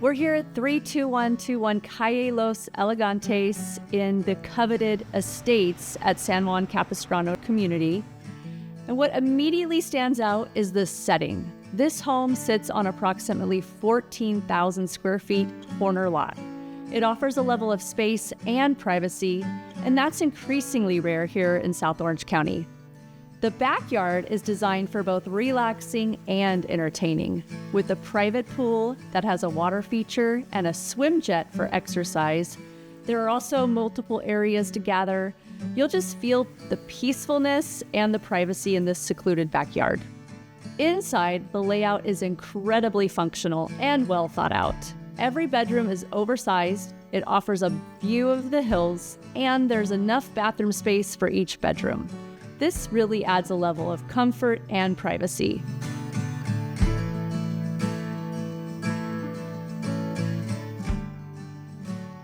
We're here at 32121 Calle Los Elegantes in the coveted estates at San Juan Capistrano community. And what immediately stands out is the setting. This home sits on approximately 14,000 square feet corner lot. It offers a level of space and privacy, and that's increasingly rare here in South Orange County. The backyard is designed for both relaxing and entertaining, with a private pool that has a water feature and a swim jet for exercise. There are also multiple areas to gather. You'll just feel the peacefulness and the privacy in this secluded backyard. Inside, the layout is incredibly functional and well thought out. Every bedroom is oversized, it offers a view of the hills, and there's enough bathroom space for each bedroom. This really adds a level of comfort and privacy.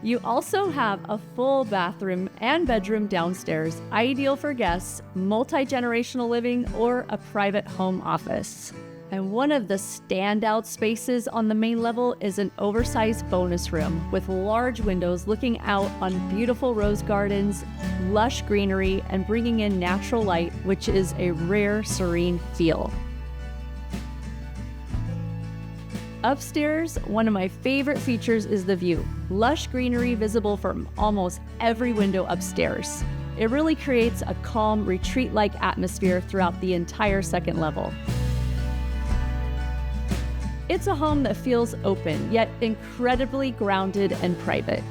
You also have a full bathroom and bedroom downstairs, ideal for guests, multi-generational living, or a private home office. And one of the standout spaces on the main level is an oversized bonus room with large windows looking out on beautiful rose gardens, lush greenery, and bringing in natural light, which is a rare, serene feel. Upstairs, one of my favorite features is the view. Lush greenery visible from almost every window upstairs. It really creates a calm, retreat-like atmosphere throughout the entire second level. It's a home that feels open, yet incredibly grounded and private.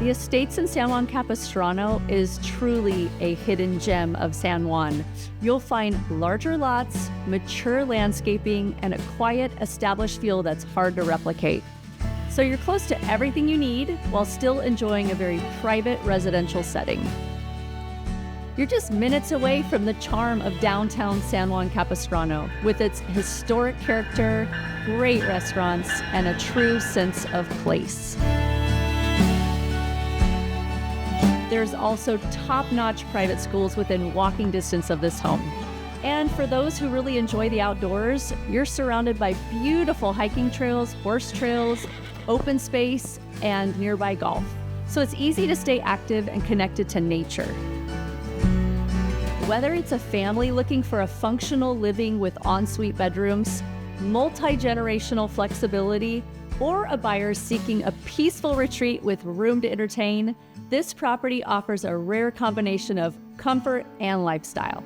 The Estates in San Juan Capistrano is truly a hidden gem of San Juan. You'll find larger lots, mature landscaping, and a quiet, established feel that's hard to replicate. So you're close to everything you need while still enjoying a very private residential setting. You're just minutes away from the charm of downtown San Juan Capistrano with its historic character, great restaurants, and a true sense of place. There's also top-notch private schools within walking distance of this home. And for those who really enjoy the outdoors, you're surrounded by beautiful hiking trails, horse trails, open space, and nearby golf. So it's easy to stay active and connected to nature. Whether it's a family looking for a functional living with ensuite bedrooms, multi-generational flexibility, or a buyer seeking a peaceful retreat with room to entertain, this property offers a rare combination of comfort and lifestyle.